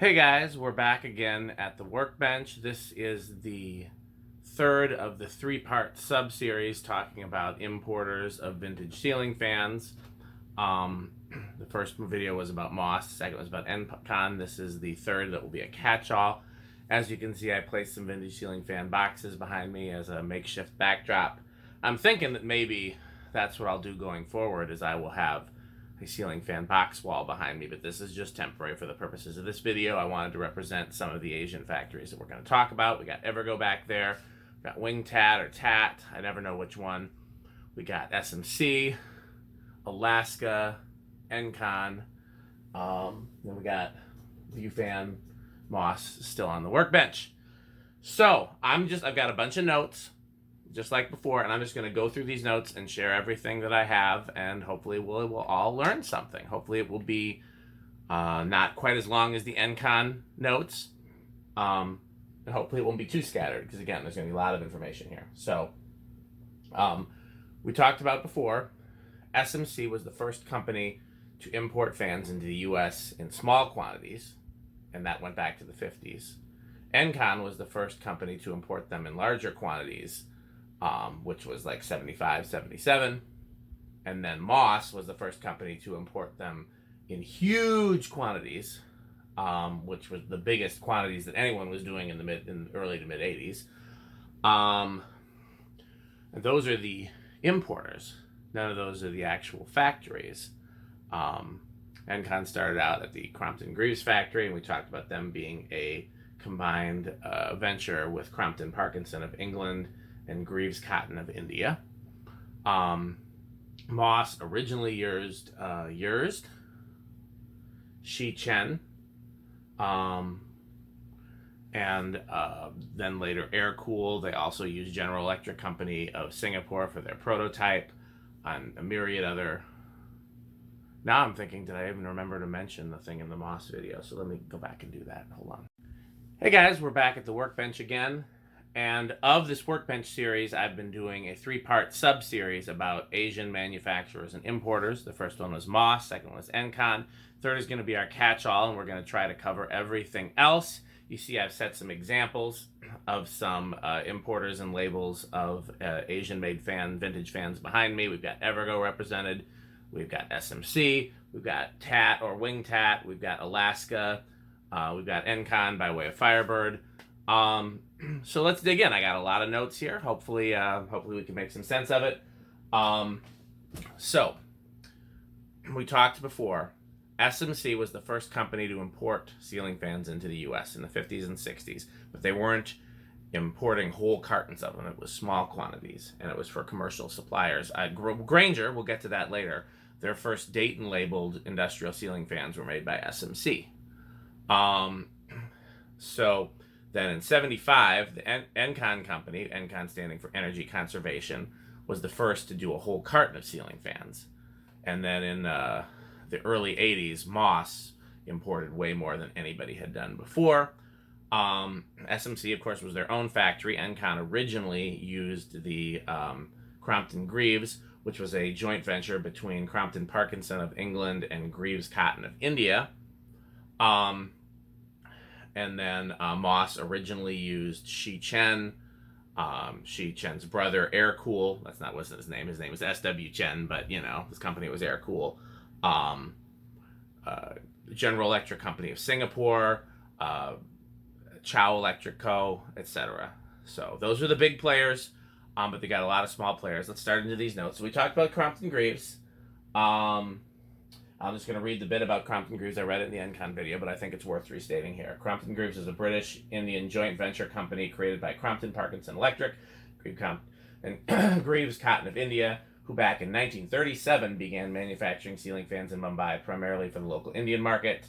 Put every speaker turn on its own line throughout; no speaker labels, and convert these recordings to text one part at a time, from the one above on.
Hey guys, we're back again at the Workbench. This is the third of the three-part sub-series talking about importers of vintage ceiling fans. The first video was about Moss, the second was about Encon. This is the third that will be a catch-all. As you can see, I placed some vintage ceiling fan boxes behind me as a makeshift backdrop. I'm thinking that maybe that's what I'll do going forward, is I will have a ceiling fan box wall behind me, but this is just temporary for the purposes of this video. I wanted to represent some of the Asian factories that we're going to talk about. We got Evergo back there. We got Wingtat or TAT. I never know which one. We got SMC, Alaska, Encon. Then we got Viewfan, Moss still on the Workbench. So I've got a bunch of notes, just like before, and I'm just going to go through these notes and share everything that I have, and hopefully we'll all learn something. Hopefully it will be not quite as long as the Encon notes, and hopefully it won't be too scattered, because again, there's going to be a lot of information here. So we talked about before, SMC was the first company to import fans into the US in small quantities, and that went back to the 50s. Encon was the first company to import them in larger quantities, which was like 75, 77. And then Moss was the first company to import them in huge quantities, which was the biggest quantities that anyone was doing in the early to mid 80s. And those are the importers. None of those are the actual factories. Encon started out at the Crompton Greaves factory, and we talked about them being a combined venture with Crompton Parkinson of England and Greaves Cotton of India. Moss originally used Shi Chen, and then later Air Cool. They also used General Electric Company of Singapore for their prototype, and a myriad other. Now I'm thinking, did I even remember to mention the thing in the Moss video? So let me go back and do that. Hold on. Hey guys, we're back at the Workbench again. And of this Workbench series, I've been doing a three-part sub-series about Asian manufacturers and importers. The first one was Moss, second one was Encon. Third is going to be our catch-all, and we're going to try to cover everything else. You see I've set some examples of some importers and labels of Asian-made vintage fans behind me. We've got Evergo represented. We've got SMC. We've got TAT or Wingtat. We've got Alaska. We've got Encon by way of Firebird. So let's dig in. I got a lot of notes here. Hopefully we can make some sense of it. So we talked before. SMC was the first company to import ceiling fans into the U.S. in the 50s and 60s, but they weren't importing whole cartons of them. It was small quantities, and it was for commercial suppliers. Grainger, we'll get to that later. Their first Dayton labeled industrial ceiling fans were made by SMC. So then in 75, the Encon company, Encon standing for Energy Conservation, was the first to do a whole carton of ceiling fans. And then in the early 80s, Moss imported way more than anybody had done before. SMC, of course, was their own factory. Encon originally used the Crompton Greaves, which was a joint venture between Crompton Parkinson of England and Greaves Cotton of India. And then Moss originally used Shi Chen, Shi Chen's brother, Air Cool. That wasn't his name. His name was S.W. Chen, but, you know, his company was Air Cool. General Electric Company of Singapore, Chau Electric Co., etc. So those are the big players, but they got a lot of small players. Let's start into these notes. So we talked about Crompton Greaves. I'm just going to read the bit about Crompton Greaves. I read it in the Encon video, but I think it's worth restating here. Crompton Greaves is a British-Indian joint venture company created by Crompton Parkinson Electric and Greaves Cotton of India, who back in 1937 began manufacturing ceiling fans in Mumbai, primarily for the local Indian market.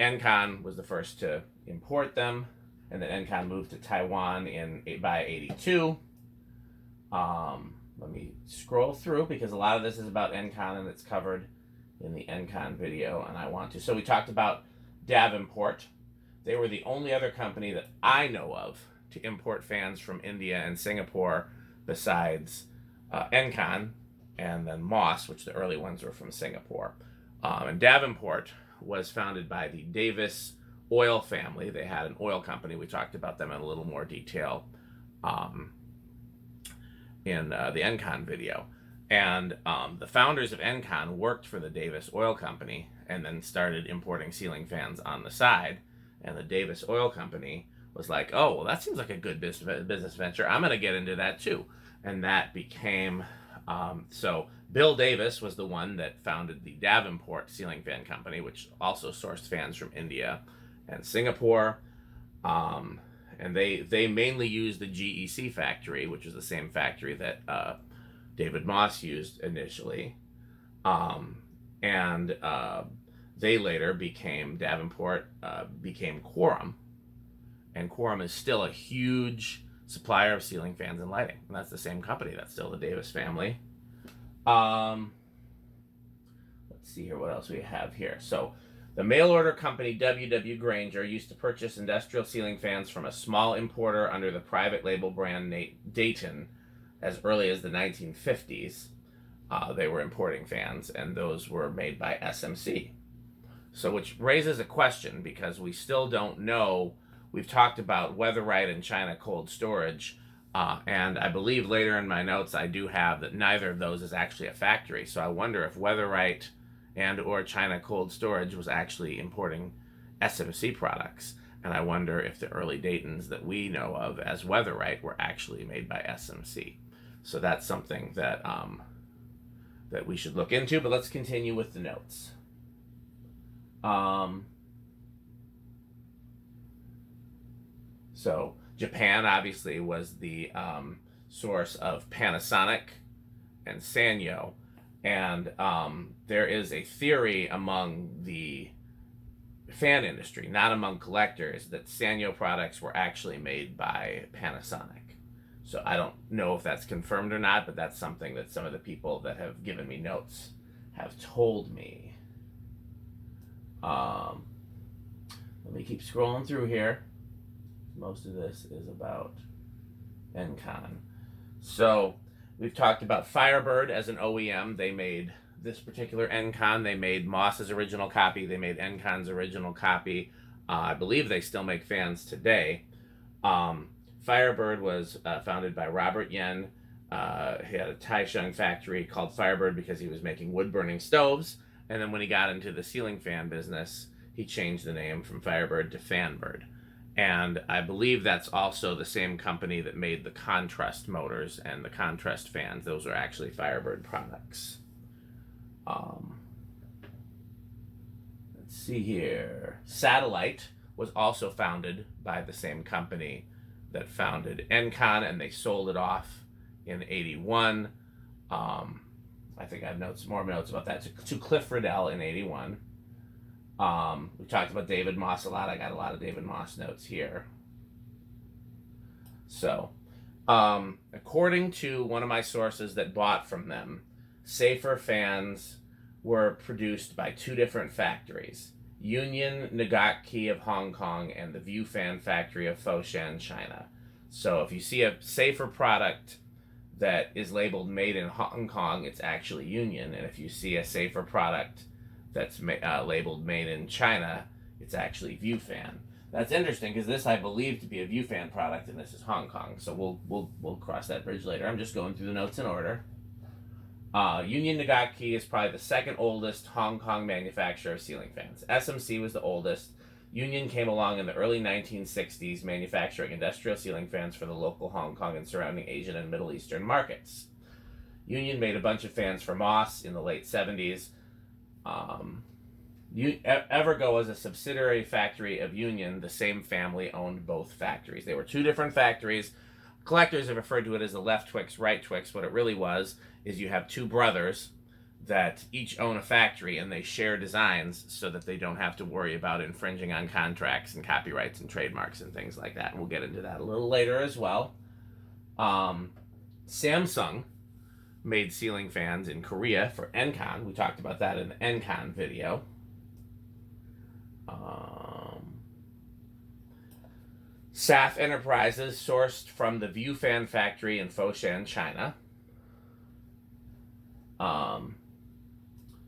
Encon was the first to import them, and then Encon moved to Taiwan by 82. Let me scroll through, because a lot of this is about Encon, and it's covered in the Encon video, and I want to. So we talked about Davenport. They were the only other company that I know of to import fans from India and Singapore besides Encon, and then Moss, which the early ones were from Singapore. And Davenport was founded by the Davis oil family. They had an oil company. We talked about them in a little more detail in the Encon video. And the founders of Encon worked for the Davis Oil Company and then started importing ceiling fans on the side. And the Davis Oil Company was like, oh, well, that seems like a good business venture. I'm going to get into that too. And that became, so Bill Davis was the one that founded the Davenport Ceiling Fan Company, which also sourced fans from India and Singapore. And they mainly used the GEC factory, which was the same factory that David Moss used initially. And they later became, Davenport became Quorum. And Quorum is still a huge supplier of ceiling fans and lighting. And that's the same company. That's still the Davis family. Let's see here what else we have here. So the mail order company W.W. Granger used to purchase industrial ceiling fans from a small importer under the private label brand Dayton as early as the 1950s. They were importing fans, and those were made by SMC. So which raises a question, because we still don't know. We've talked about Weatherite and China cold storage, and I believe later in my notes I do have that neither of those is actually a factory. So I wonder if Weatherite and or China cold storage was actually importing SMC products. And I wonder if the early Daytons that we know of as Weatherite were actually made by SMC. So that's something that that we should look into, but let's continue with the notes. So Japan obviously was the source of Panasonic and Sanyo. And there is a theory among the fan industry, not among collectors, that Sanyo products were actually made by Panasonic. So I don't know if that's confirmed or not, but that's something that some of the people that have given me notes have told me. Let me keep scrolling through here. Most of this is about Encon. So we've talked about Firebird as an OEM. They made this particular Encon. They made Moss's original copy. They made Encon's original copy. I believe they still make fans today. Firebird was founded by Robert Yen. He had a Taichung factory called Firebird because he was making wood-burning stoves. And then when he got into the ceiling fan business, he changed the name from Firebird to Fanbird. And I believe that's also the same company that made the contrast motors and the contrast fans. Those are actually Firebird products. Let's see here. Satellite was also founded by the same company that founded Encon, and they sold it off in '81. I think I have more notes about that, to Cliff Riddell in '81. We talked about David Moss a lot. I got a lot of David Moss notes here. So, according to one of my sources that bought from them, Safer fans were produced by two different factories, Union Nagaki of Hong Kong and the View Fan factory of Foshan, China. So if you see a Safer product that is labeled made in Hong Kong, it's actually Union. And if you see a Safer product that's labeled made in China, it's actually View Fan. That's interesting because this I believe to be a View Fan product, and this is Hong Kong. So we'll cross that bridge later. I'm just going through the notes in order. Union Nagaki is probably the second oldest Hong Kong manufacturer of ceiling fans. SMC was the oldest. Union came along in the early 1960s, manufacturing industrial ceiling fans for the local Hong Kong and surrounding Asian and Middle Eastern markets. Union made a bunch of fans for Moss in the late 70s. Evergo was a subsidiary factory of Union. The same family owned both factories. They were two different factories. Collectors have referred to it as the left Twix, right Twix. What it really was is you have two brothers that each own a factory, and they share designs so that they don't have to worry about infringing on contracts and copyrights and trademarks and things like that. And we'll get into that a little later as well. Samsung made ceiling fans in Korea for Encon. We talked about that in the Encon video. SAF Enterprises sourced from the View Fan factory in Foshan, China.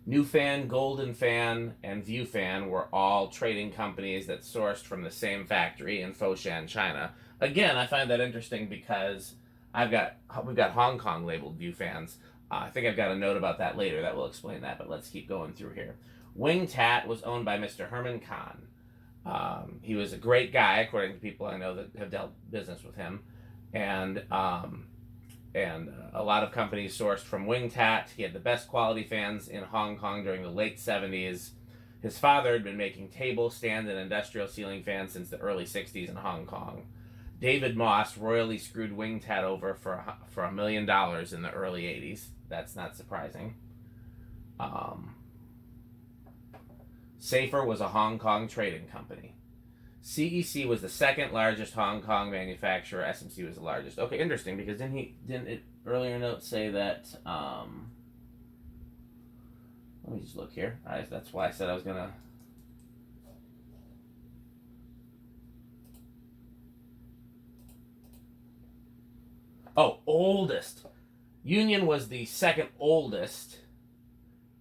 New Fan, Golden Fan, and View Fan were all trading companies that sourced from the same factory in Foshan, China. Again, I find that interesting because we've got Hong Kong labeled View Fans. I think I've got a note about that later that will explain that, but let's keep going through here. Wingtat was owned by Mr. Herman Kahn. He was a great guy, according to people I know that have dealt business with him, and a lot of companies sourced from Wingtat. He had the best quality fans in Hong Kong during the late 70s. His father had been making table, stand, and industrial ceiling fans since the early 60s in Hong Kong. David Moss royally screwed Wingtat over for $1 million in the early 80s. That's not surprising. Safer was a Hong Kong trading company. CEC was the second largest Hong Kong manufacturer. SMC was the largest. Okay, interesting, because didn't it earlier note say that? Let me just look here. That's why I said I was gonna. Oh, oldest. Union was the second oldest,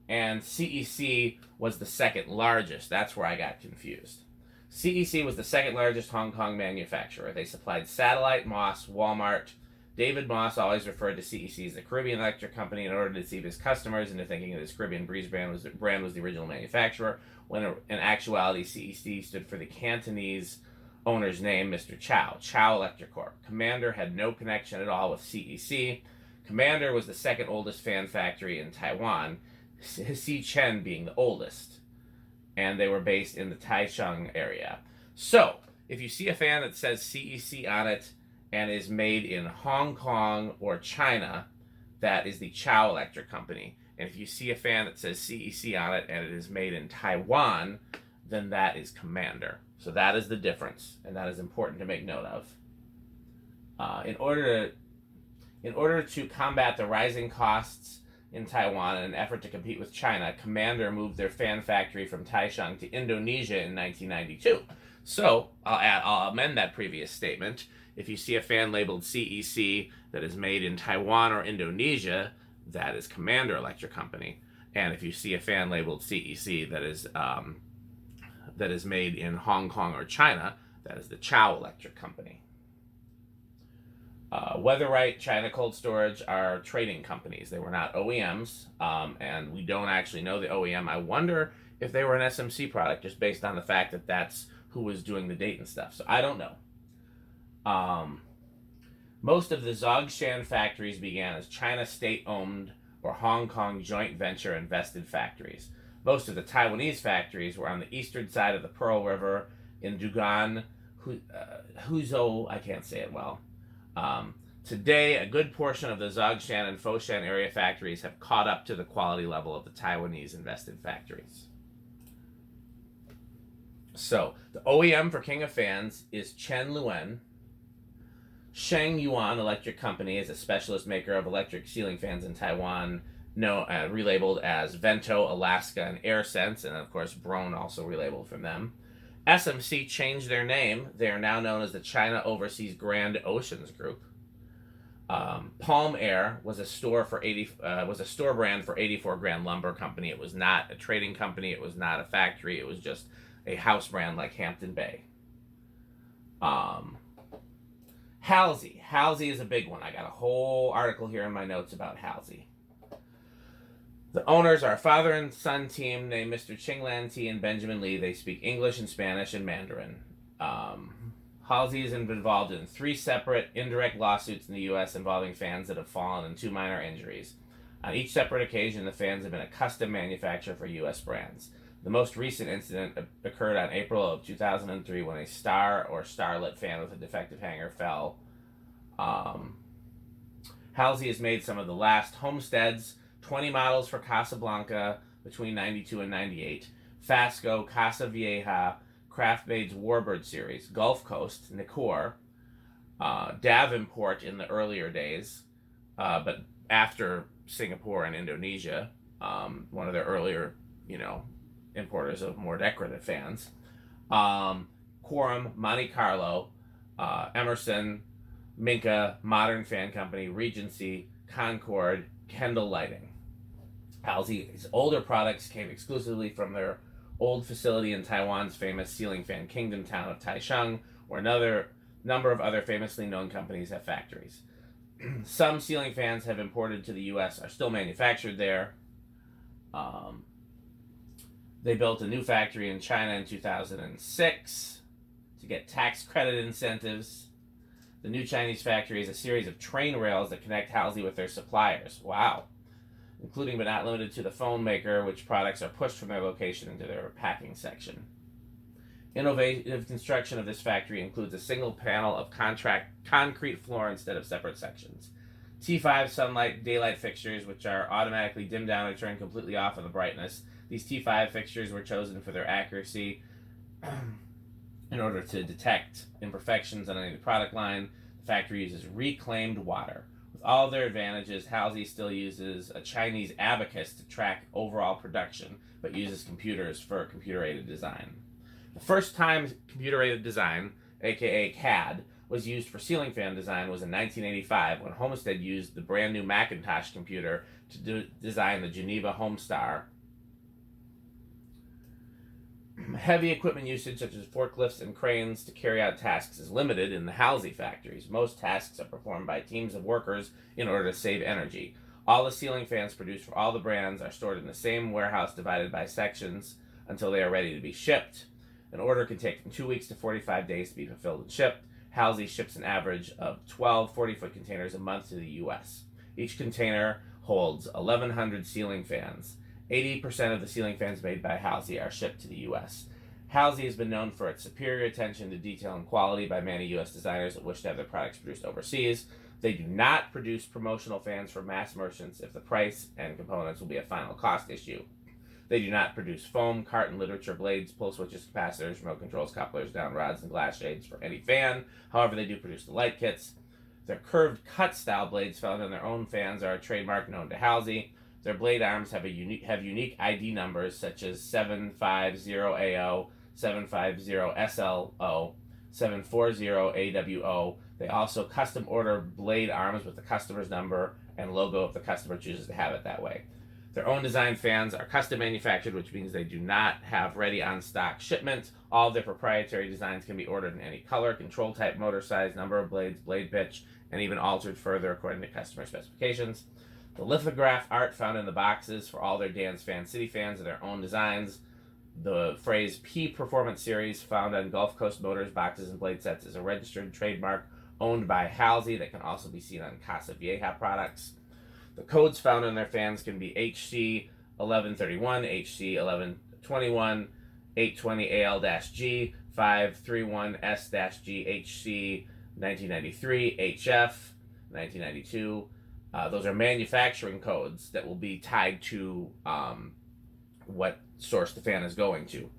and CEC was the second largest. That's where I got confused. CEC was the second largest Hong Kong manufacturer. They supplied Satellite, Moss, Walmart. David Moss always referred to CEC as the Caribbean Electric Company in order to deceive his customers into thinking that his Caribbean Breeze brand was the original manufacturer, when in actuality CEC stood for the Cantonese owner's name, Mr. Chau, Chau Electric Corp. Commander had no connection at all with CEC. Commander was the second oldest fan factory in Taiwan, Shi Chen being the oldest, and they were based in the Taichung area. So, if you see a fan that says CEC on it and is made in Hong Kong or China, that is the Chau Electric Company. And if you see a fan that says CEC on it and it is made in Taiwan, then that is Commander. So that is the difference, and that is important to make note of. In order to combat the rising costs in Taiwan in an effort to compete with China, Commander moved their fan factory from Taichung to Indonesia in 1992. So I'll amend that previous statement. If you see a fan labeled CEC that is made in Taiwan or Indonesia, that is Commander Electric Company. And if you see a fan labeled CEC that is made in Hong Kong or China, that is the Chau Electric Company. Weatherite, China Cold Storage are trading companies. They were not OEMs, and we don't actually know the OEM. I wonder if they were an SMC product, just based on the fact that that's who was doing the date and stuff. So I don't know. Most of the Zhongshan factories began as China state-owned or Hong Kong joint venture invested factories. Most of the Taiwanese factories were on the eastern side of the Pearl River in Dugan, Huzhou, I can't say it well. Today, a good portion of the Zhongshan and Foshan area factories have caught up to the quality level of the Taiwanese invested factories. So, the OEM for King of Fans is Chen Luen. Sheng Yuan Electric Company is a specialist maker of electric ceiling fans in Taiwan, relabeled as Vento, Alaska, and AirSense, and of course Broan also relabeled from them. SMC changed their name. They are now known as the China Overseas Grand Oceans Group. Palm Air was a store brand for 84 Grand Lumber Company. It was not a trading company. It was not a factory. It was just a house brand like Hampton Bay. Halsey. Halsey is a big one. I got a whole article here in my notes about Halsey. The owners are a father and son team named Mr. Qinglan T and Benjamin Lee. They speak English and Spanish and Mandarin. Halsey is involved in 3 separate indirect lawsuits in the U.S. involving fans that have fallen and 2 minor injuries. On each separate occasion, the fans have been a custom manufacturer for U.S. brands. The most recent incident occurred on April of 2003 when a star or starlit fan with a defective hanger fell. Halsey has made some of the last Homesteads, 20 models for Casablanca between 92 and 98, Fasco, Casa Vieja, Craftmade's Warbird series, Gulf Coast, Nicor, Davenport in the earlier days, but after Singapore and Indonesia, one of their earlier, importers of more decorative fans. Quorum, Monte Carlo, Emerson, Minka, Modern Fan Company, Regency, Concord, Kendall Lighting. Halsey's older products came exclusively from their old facility in Taiwan's famous ceiling fan kingdom town of Taichung, where another number of other famously known companies have factories. Some ceiling fans have imported to the U.S. are still manufactured there. They built a new factory in China in 2006 to get tax credit incentives. The new Chinese factory is a series of train rails that connect Halsey with their suppliers. Wow. Including but not limited to the phone maker, which products are pushed from their location into their packing section. Innovative construction of this factory includes a single panel of concrete floor instead of separate sections. T5 sunlight daylight fixtures, which are automatically dimmed down or turned completely off of the brightness. These T5 fixtures were chosen for their accuracy in order to detect imperfections on any product line. The factory uses reclaimed water. With all their advantages, Halsey still uses a Chinese abacus to track overall production, but uses computers for computer-aided design. The first time computer-aided design, aka CAD, was used for ceiling fan design was in 1985 when Homestead used the brand new Macintosh computer to design the Geneva Homestar. Heavy equipment usage such as forklifts and cranes to carry out tasks is limited in the Halsey factories. Most tasks are performed by teams of workers in order to save energy. All the ceiling fans produced for all the brands are stored in the same warehouse divided by sections until they are ready to be shipped. An order can take from 2 weeks to 45 days to be fulfilled and shipped. Halsey ships an average of 12 40-foot containers a month to the U.S. Each container holds 1,100 ceiling fans. 80% of the ceiling fans made by Halsey are shipped to the U.S. Halsey has been known for its superior attention to detail and quality by many U.S. designers that wish to have their products produced overseas. They do not produce promotional fans for mass merchants if the price and components will be a final cost issue. They do not produce foam, carton, literature, blades, pull switches, capacitors, remote controls, couplers, down rods, and glass shades for any fan. However, they do produce the light kits. Their curved cut-style blades found on their own fans are a trademark known to Halsey. Their blade arms have unique ID numbers such as 750AO, 750SLO, 740AWO. They also custom order blade arms with the customer's number and logo if the customer chooses to have it that way. Their own design fans are custom manufactured, which means they do not have ready on stock shipment. All of their proprietary designs can be ordered in any color, control type, motor size, number of blades, blade pitch, and even altered further according to customer specifications. The lithograph art found in the boxes for all their Dan's Fan City fans are their own designs. The phrase P Performance Series found on Gulf Coast Motors boxes and blade sets is a registered trademark owned by Halsey that can also be seen on Casa Vieja products. The codes found in their fans can be HC 1131, HC 1121, 820 AL-G, 531S-G, HC 1993, HF 1992. Those are manufacturing codes that will be tied to what source the fan is going to.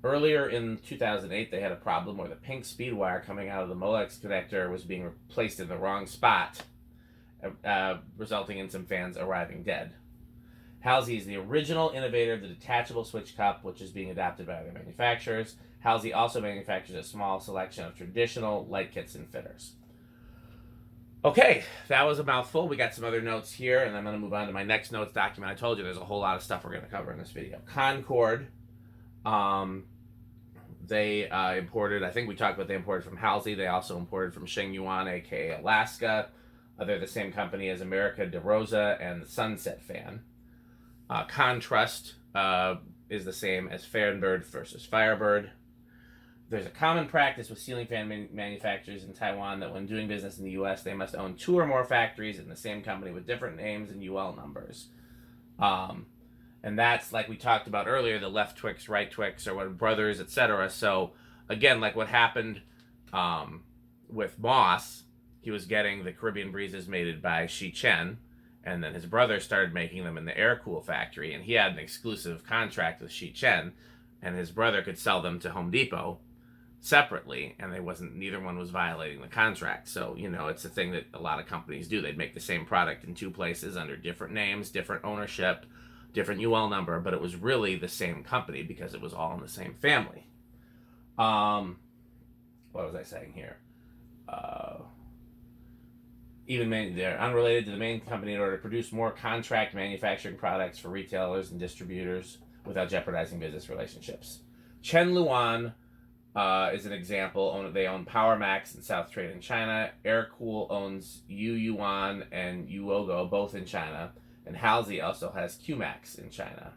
Earlier in 2008, they had a problem where the pink speed wire coming out of the Molex connector was being placed in the wrong spot, resulting in some fans arriving dead. Halsey is the original innovator of the detachable switch cup, which is being adopted by other manufacturers. Halsey also manufactures a small selection of traditional light kits and fitters. Okay, that was a mouthful. We got some other notes here, and I'm going to move on to my next notes document. I told you there's a whole lot of stuff we're going to cover in this video. Concord, they imported, I think we talked about they imported from Halsey. They also imported from Shenyuan, aka Alaska. They're the same company as America DeRosa and the Sunset Fan. Contrast is the same as Fanbird versus Firebird. There's a common practice with ceiling fan manufacturers in Taiwan that when doing business in the U.S., they must own 2 or more factories in the same company with different names and UL numbers. And that's, like we talked about earlier, the left Twix, right Twix, or what brothers, etc. So, again, like what happened with Moss, he was getting the Caribbean Breezes made by Shi Chen, and then his brother started making them in the Air Cool factory, and he had an exclusive contract with Shi Chen, and his brother could sell them to Home Depot separately, and neither one was violating the contract. So, it's a thing that a lot of companies do. They'd make the same product in 2 places under different names, different ownership, different UL number, but it was really the same company because it was all in the same family. What was I saying here? they're unrelated to the main company in order to produce more contract manufacturing products for retailers and distributors without jeopardizing business relationships. Chen Luan is an example. They own Power Max and South Trade in China. Air Cool owns Yu Yuan and Uogo, both in China. And Halsey also has Qmax in China.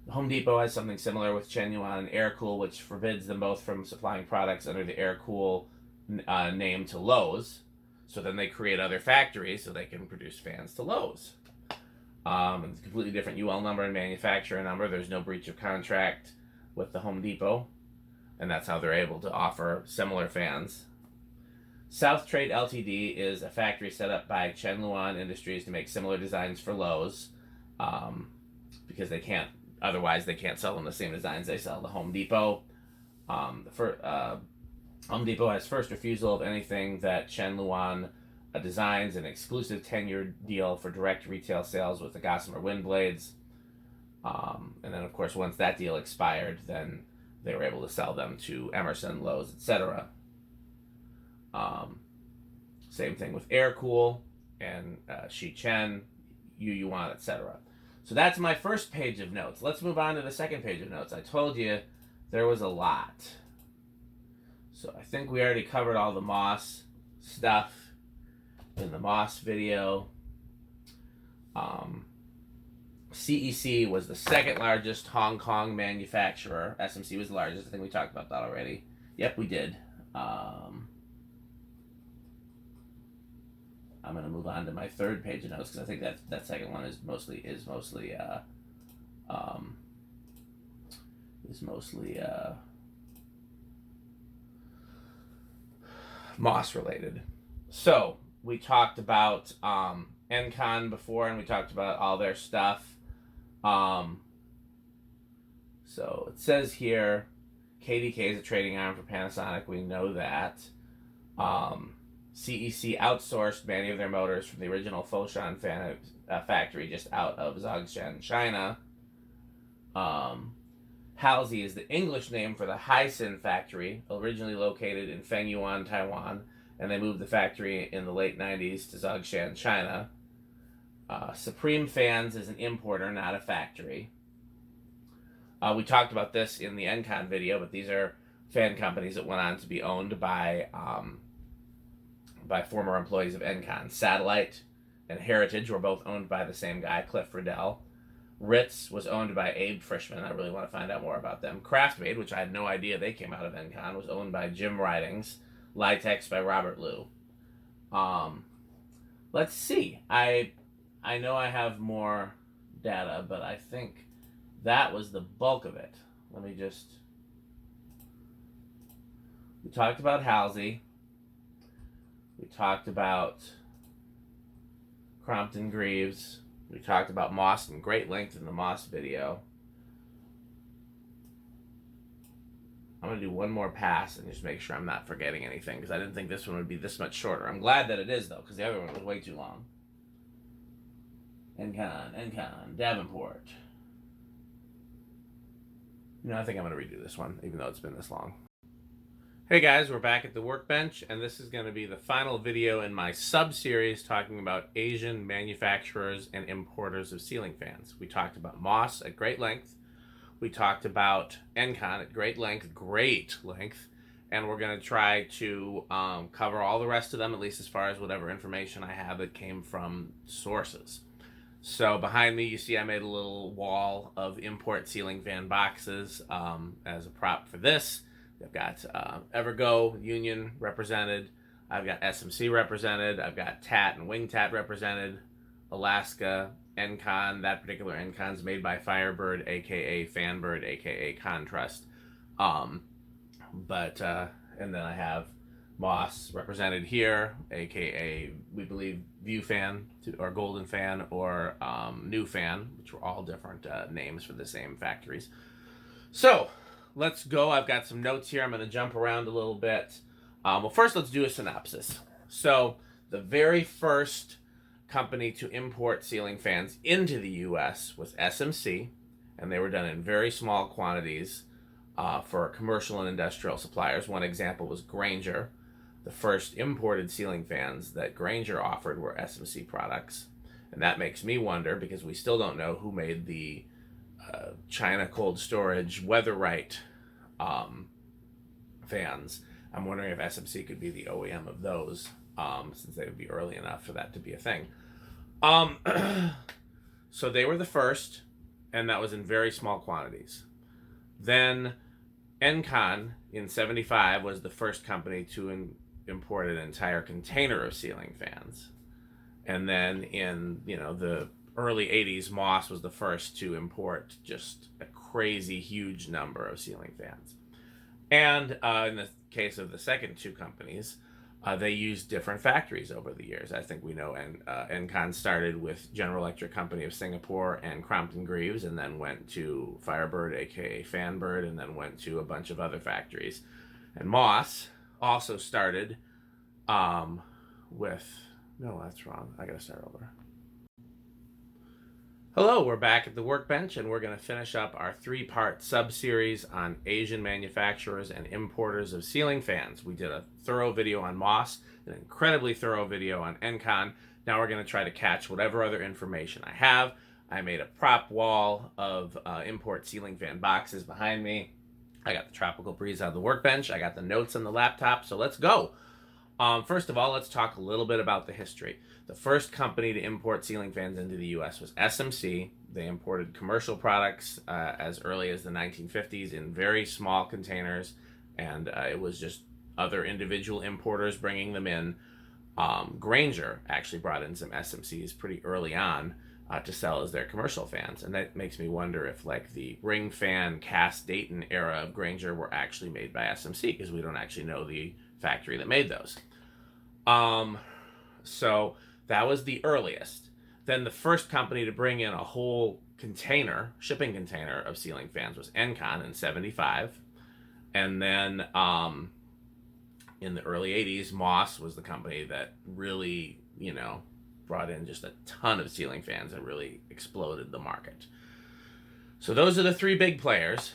Home Depot has something similar with Chen Yuan and Air Cool, which forbids them both from supplying products under the Air Cool name to Lowe's. So then they create other factories so they can produce fans to Lowe's. It's a completely different UL number and manufacturer number. There's no breach of contract with the Home Depot, and that's how they're able to offer similar fans. South Trade Ltd. Is a factory set up by Chen Luan Industries to make similar designs for Lowe's, because otherwise they can't sell them the same designs they sell to Home Depot. Home Depot has first refusal of anything that Chen Luan designs, an exclusive 10-year deal for direct retail sales with the Gossamer wind blades. And then, of course, once that deal expired, then they were able to sell them to Emerson, Lowe's, etc. Same thing with Air Cool and Shi Chen, Yu Yuan, etc. So that's my first page of notes. Let's move on to the second page of notes. I told you there was a lot. So I think we already covered all the Moss stuff in the Moss video. CEC was the second largest Hong Kong manufacturer. SMC was the largest. I think we talked about that already. Yep, we did. I'm going to move on to my third page of notes because I think that second one is mostly Moss related. So we talked about Encon before, and we talked about all their stuff. So it says here, KDK is a trading arm for Panasonic. We know that. CEC outsourced many of their motors from the original Foshan factory just out of Zhongshan, China. Halsey is the English name for the Hisin factory, originally located in Fengyuan, Taiwan, and they moved the factory in the late 90s to Zhongshan, China. Supreme Fans is an importer, not a factory. We talked about this in the Encon video, but these are fan companies that went on to be owned by former employees of Encon. Satellite and Heritage were both owned by the same guy, Cliff Riddell. Ritz was owned by Abe Frischman. I really want to find out more about them. Craftmade, which I had no idea they came out of Encon, was owned by Jim Ridings. Litex by Robert Liu. Let's see. I know I have more data, but I think that was the bulk of it. Let me just... We talked about Halsey. We talked about Crompton Greaves. We talked about Moss in great length in the Moss video. I'm going to do one more pass and just make sure I'm not forgetting anything, because I didn't think this one would be this much shorter. I'm glad that it is, though, because the other one was way too long. Encon, Davenport. I think I'm going to redo this one, even though it's been this long. Hey guys, we're back at the Workbench, and this is going to be the final video in my sub-series talking about Asian manufacturers and importers of ceiling fans. We talked about Moss at great length. We talked about Encon at great length, and we're going to try to cover all the rest of them, at least as far as whatever information I have that came from sources. So behind me, you see I made a little wall of import ceiling fan boxes as a prop for this. I've got Evergo, Union represented. I've got SMC represented. I've got TAT and Wing Tat represented. Alaska, Encon. That particular Encon's made by Firebird, a.k.a. Fanbird, a.k.a. Contrast. And then I have Moss represented here, a.k.a. we believe View Fan, or Golden Fan, or New Fan, which were all different names for the same factories. So... let's go. I've got some notes here. I'm going to jump around a little bit. Well, first, let's do a synopsis. So, the very first company to import ceiling fans into the U.S. was SMC, and they were done in very small quantities for commercial and industrial suppliers. One example was Grainger. The first imported ceiling fans that Grainger offered were SMC products. And that makes me wonder, because we still don't know who made the China cold storage weatherite fans. I'm wondering if SMC could be the OEM of those, since they would be early enough for that to be a thing. So they were the first, and that was in very small quantities. Then Encon in 75 was the first company to import an entire container of ceiling fans. And then in, the early 80s, Moss was the first to import just a crazy huge number of ceiling fans. And in the case of the second two companies, they used different factories over the years. I think we know Encon started with General Electric Company of Singapore and Crompton Greaves, and then went to Firebird, aka Fanbird, and then went to a bunch of other factories. And Moss also started with... No, that's wrong. I gotta start over. Hello, we're back at the Workbench, and we're going to finish up our three-part sub-series on Asian manufacturers and importers of ceiling fans. We did a thorough video on Moss, an incredibly thorough video on Encon. Now we're going to try to catch whatever other information I have. I made a prop wall of import ceiling fan boxes behind me. I got the Tropical Breeze on the Workbench. I got the notes on the laptop, so let's go. First of all, let's talk a little bit about the history. The first company to import ceiling fans into the U.S. was SMC. They imported commercial products as early as the 1950s in very small containers, and it was just other individual importers bringing them in. Grainger actually brought in some SMCs pretty early on to sell as their commercial fans, and that makes me wonder if like the ring fan cast Dayton era of Grainger were actually made by SMC, because we don't actually know the factory that made those. So that was the earliest. Then the first company to bring in a whole container, shipping container of ceiling fans was Encon in 75. And then in the early 80s, Moss was the company that really, brought in just a ton of ceiling fans and really exploded the market. So those are the three big players.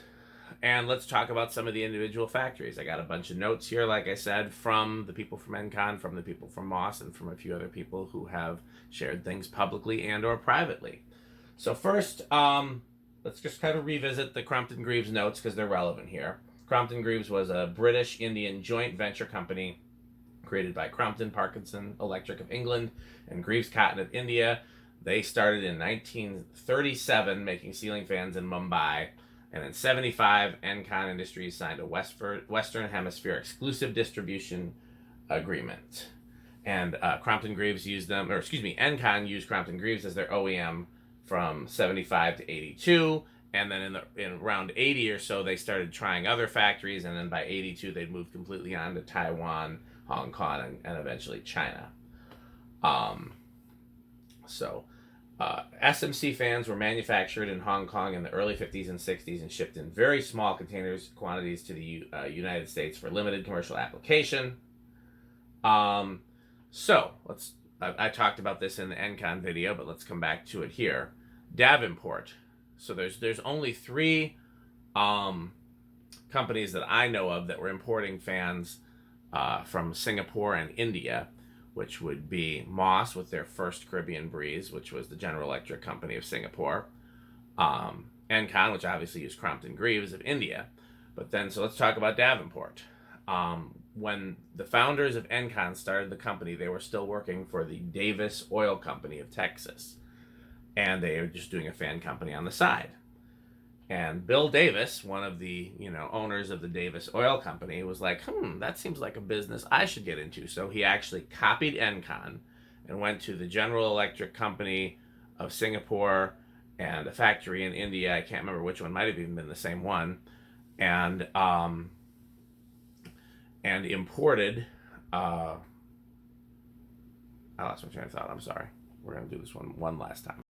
And let's talk about some of the individual factories. I got a bunch of notes here, like I said, from the people from Encon, from the people from Moss, and from a few other people who have shared things publicly and or privately. So first, let's just kind of revisit the Crompton Greaves notes, because they're relevant here. Crompton Greaves was a British-Indian joint venture company created by Crompton Parkinson Electric of England and Greaves Cotton of India. They started in 1937 making ceiling fans in Mumbai. And in 75, Encon Industries signed a Western Hemisphere exclusive distribution agreement. And Crompton Greaves used them, Encon used Crompton Greaves as their OEM from 75 to 82. And then in around 80 or so, they started trying other factories. And then by 82, they'd moved completely on to Taiwan, Hong Kong, and eventually China. SMC fans were manufactured in Hong Kong in the early 50s and 60s and shipped in very small quantities to the United States for limited commercial application. I talked about this in the Encon video, but let's come back to it here. Davenport. So there's only three companies that I know of that were importing fans from Singapore and India, which would be Moss with their first Caribbean Breeze, which was the General Electric Company of Singapore. Encon, which obviously used Crompton Greaves of India. But then, so let's talk about Davenport. When the founders of Encon started the company, they were still working for the Davis Oil Company of Texas. And they were just doing a fan company on the side. And Bill Davis, one of the owners of the Davis Oil Company, was like, that seems like a business I should get into. So he actually copied Encon and went to the General Electric Company of Singapore and a factory in India. I can't remember which one, might have even been the same one, and imported. I lost my train of thought. I'm sorry. We're gonna do this one last time.